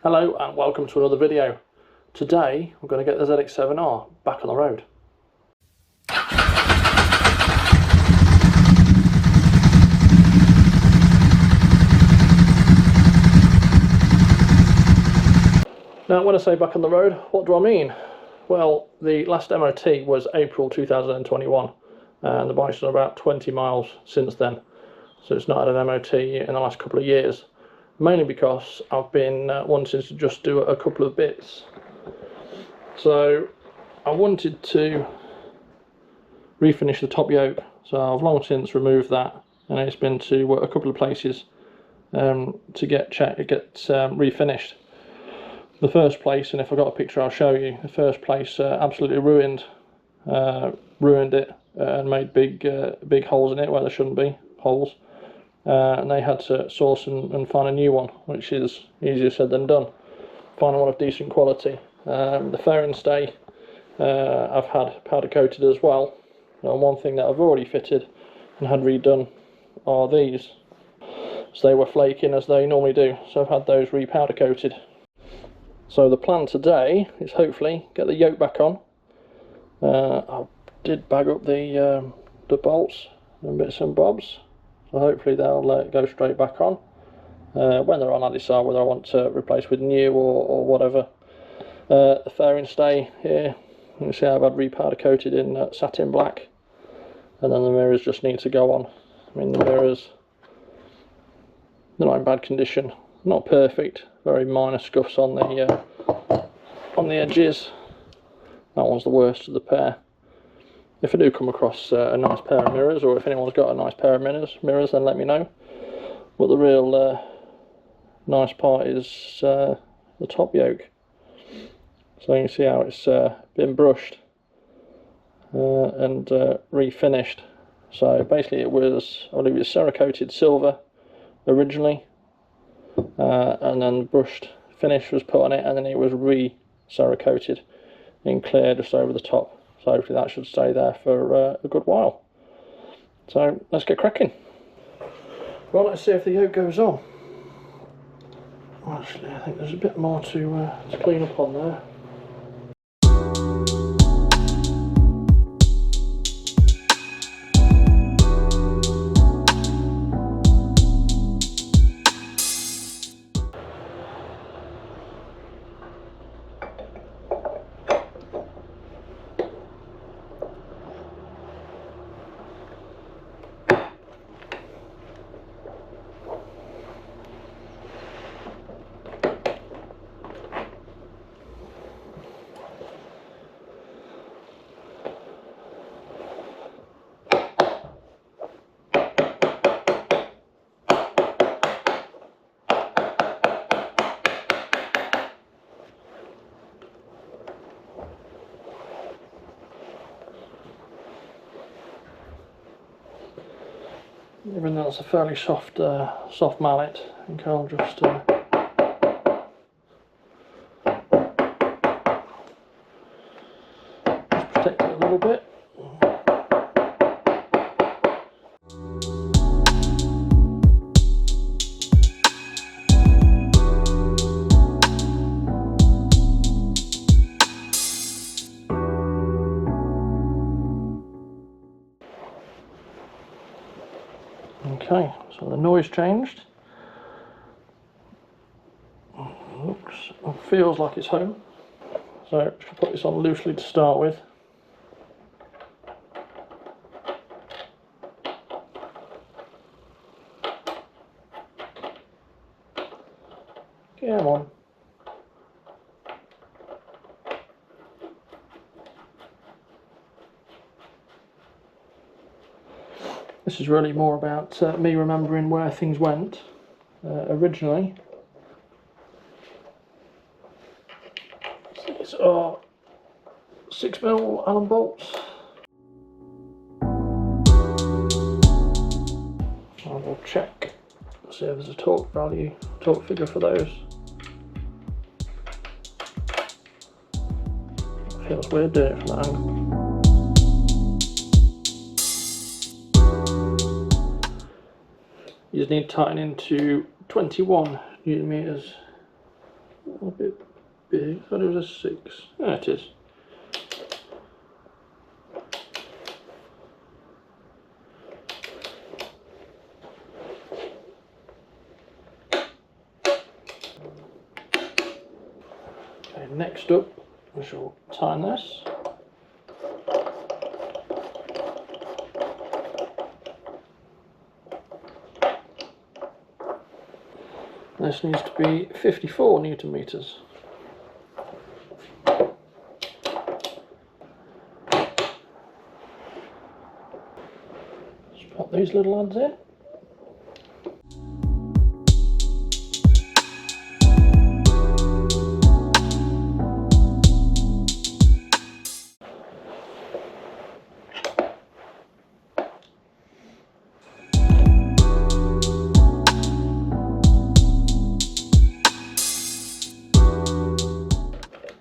Hello and welcome to another video. Today we're going to get the ZX-7R back on the road. Now when I say back on the road, what do I mean? Well, the last MOT was April 2021 and the bike's done about 20 miles since then. So it's not had an MOT in the last couple of years. Mainly because I've been wanting to just do a couple of bits. So I wanted to refinish the top yoke, so I've long since removed that, and it's been to a couple of places to get refinished. The first place, and if I got a picture I'll show you, the first place absolutely ruined it and made big holes in it where there shouldn't be holes. And they had to source and find a new one, which is easier said than done. Find one of decent quality. The fairing stay I've had powder coated as well. And one thing that I've already fitted and had redone are these. So they were flaking as they normally do, so I've had those re-powder coated. So the plan today is hopefully get the yoke back on. I did bag up the bolts and bits and bobs. So hopefully they'll go straight back on. When they're on, I'll decide whether I want to replace with new or whatever. The fairing stay here, you can see I've had re-powder coated in satin black, and then the mirrors just need to go on. I mean, the mirrors, they're not in bad condition, not perfect, very minor scuffs on the edges. That one's the worst of the pair. If I do come across a nice pair of mirrors, or if anyone's got a nice pair of mirrors, then let me know. But the real nice part is the top yoke. So you can see how it's been brushed and refinished. So basically it was, I believe it was Cerakoted silver originally, and then the brushed finish was put on it, and then it was re-Cerakoted in clear just over the top. So hopefully that should stay there for a good while. So let's get cracking. Well, let's see if the yoke goes on. Actually, I think there's a bit more to clean up on there. Even though it's a fairly soft mallet, I think I'll just protect it a little bit. Okay, so the noise changed. Looks and feels like it's home. So just put this on loosely to start with. Come on. This is really more about me remembering where things went originally. These are 6mm Allen bolts. I will check, see if there's a torque figure for those. Feels weird doing it from that angle. You just need to tighten into 21 newton meters. A bit big. I thought it was a 6. There it is. Okay, next up we shall tighten this. This needs to be 54 Newton meters. Just pop these little lads in.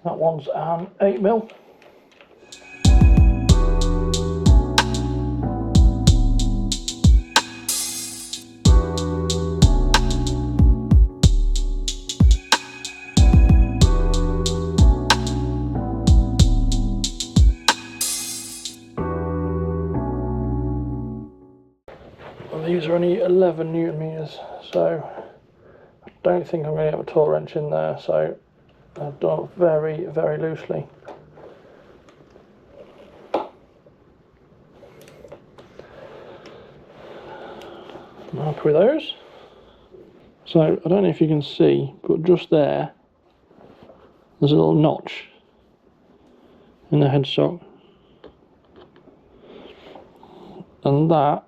That one's an 8mm. And these are only 11 Newton meters, so I don't think I'm going to have a torque wrench in there, so I've done it very, very loosely. I'm happy with those. So I don't know if you can see, but just there's a little notch in the headstock, and that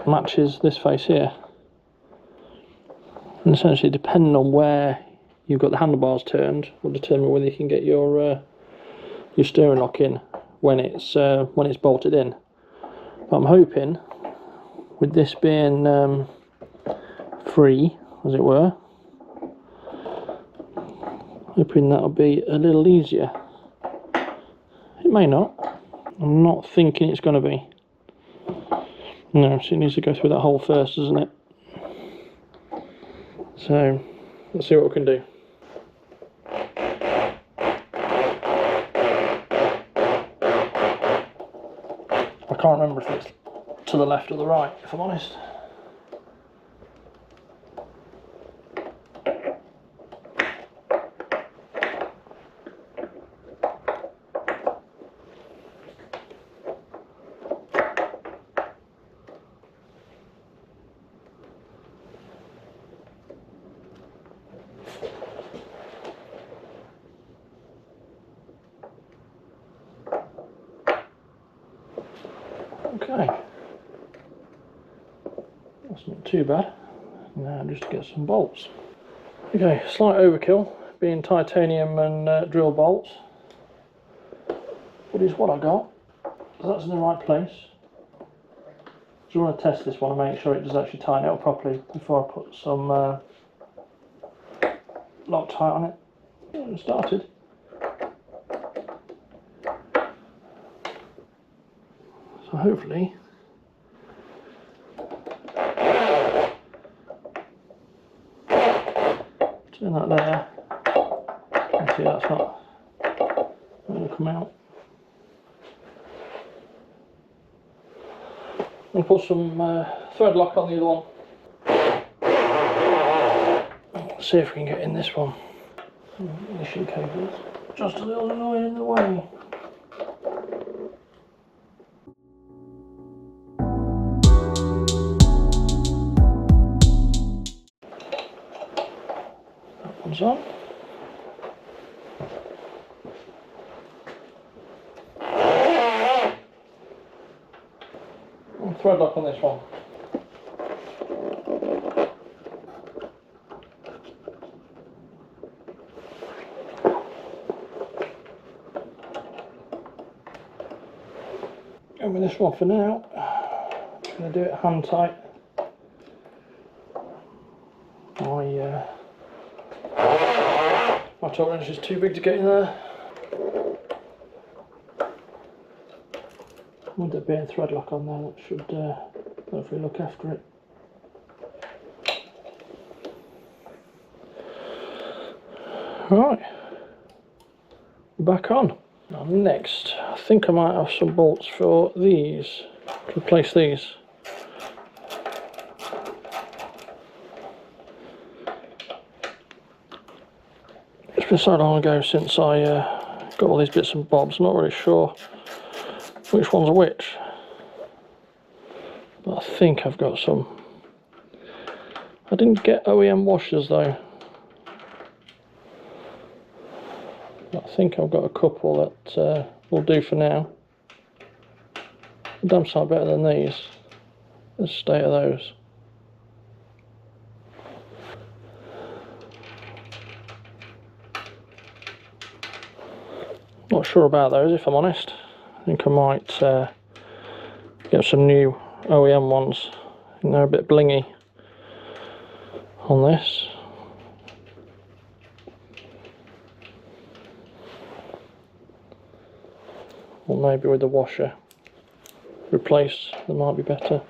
matches this face here. And essentially, depending on where you've got the handlebars turned, will determine whether you can get your steering lock in when it's bolted in. But I'm hoping, with this being free, as it were, hoping that'll be a little easier. It may not. I'm not thinking it's going to be. No, so it needs to go through that hole first, doesn't it? So let's see what we can do. I can't remember if it's to the left or the right, if I'm honest. Okay, that's not too bad. Now just get some bolts. Okay, slight overkill being titanium and drill bolts, but it's what I got. So that's in the right place. Just want to test this one and make sure it does actually tighten it up properly before I put some Loctite on it. It started. So hopefully turn that there. You can see that's not going to come out. I'll put some thread lock on the other one. Let's see if we can get in this one. Ignition cables just a little annoying in the way. That one's on. And thread lock on this one. And with this one for now, I'm just going to do it hand tight. My torque wrench is too big to get in there. With there being thread lock on there, that should hopefully look after it. Right, back on. Now next, I think I might have some bolts for these, to replace these. It's been so long ago since I got all these bits and bobs, I'm not really sure which ones are which. But I think I've got some. I didn't get OEM washers though. I think I've got a couple that will do for now. Damn sight better than these. The state of those. Not sure about those if I'm honest. I think I might get some new OEM ones. I think they're a bit blingy on this. Or maybe with the washer replaced, that might be better.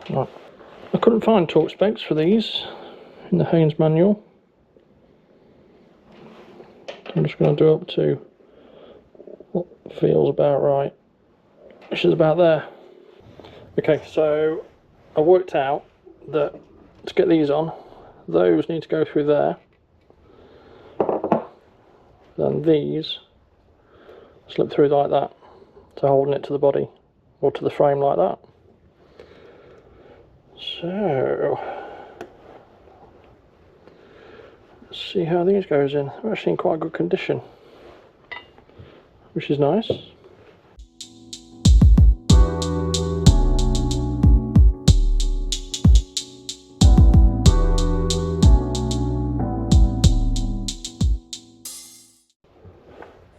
Right. I couldn't find torque specs for these in the Haynes manual. I'm just going to do up to what feels about right, which is about there. Okay, so I worked out that to get these on, those need to go through there, then these slip through like that, to holding it to the body or to the frame like that. So let's see how these goes in. They're actually in quite good condition, which is nice.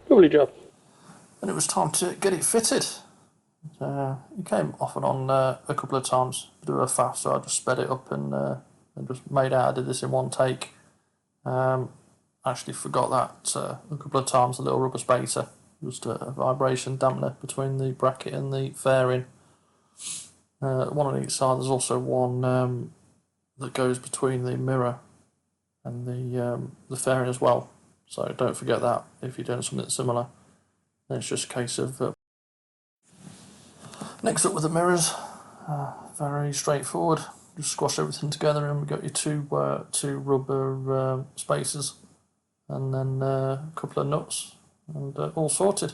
Lovely job. And it was time to get it fitted. It came off and on a couple of times, a bit of a fast, so I just sped it up and just made out I did this in one take. Actually forgot that a couple of times, the little rubber spacer, just a vibration dampener between the bracket and the fairing. One on each side. There's also one that goes between the mirror and the fairing as well, so don't forget that if you're doing something similar. Then it's just a case of next up with the mirrors, very straightforward. Just squash everything together and we've got your two rubber spacers and then a couple of nuts and all sorted.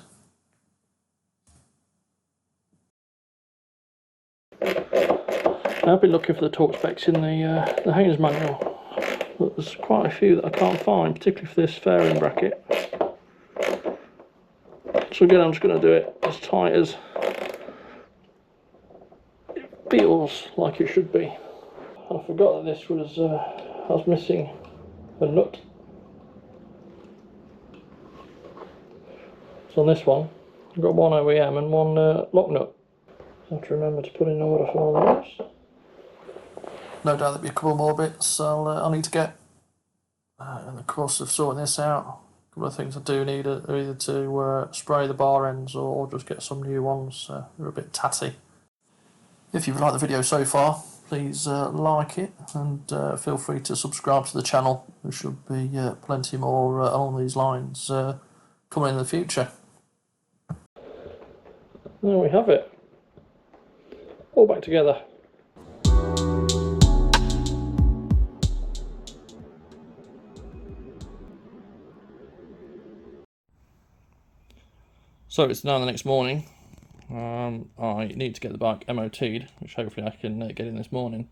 I've been looking for the torque specs in the Haynes manual, but there's quite a few that I can't find, particularly for this fairing bracket. So again, I'm just going to do it as tight as it feels like it should be. I forgot that this was, I was missing a nut. So on this one, I've got one OEM and one lock nut. I have to remember to put in order for all of those. No doubt there'll be a couple more bits I'll need to get. In the course of sorting this out, a couple of things I do need are either to spray the bar ends or just get some new ones. They're a bit tatty. If you've liked the video so far, please like it and feel free to subscribe to the channel. There should be plenty more along these lines coming in the future. There we have it. All back together. So it's now the next morning. I need to get the bike MOT'd, which hopefully I can get in this morning.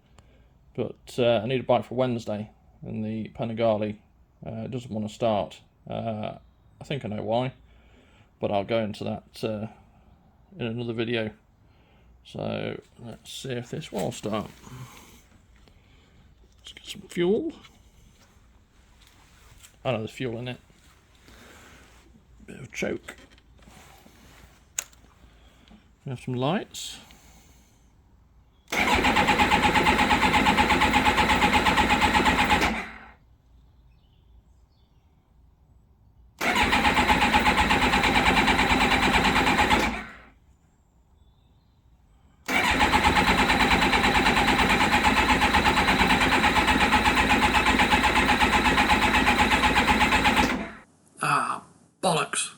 But I need a bike for Wednesday, and the Panigale doesn't want to start. I think I know why, but I'll go into that in another video. So let's see if this will start. Let's get some fuel. I know there's fuel in it. Bit of choke. We have some lights. Bollocks.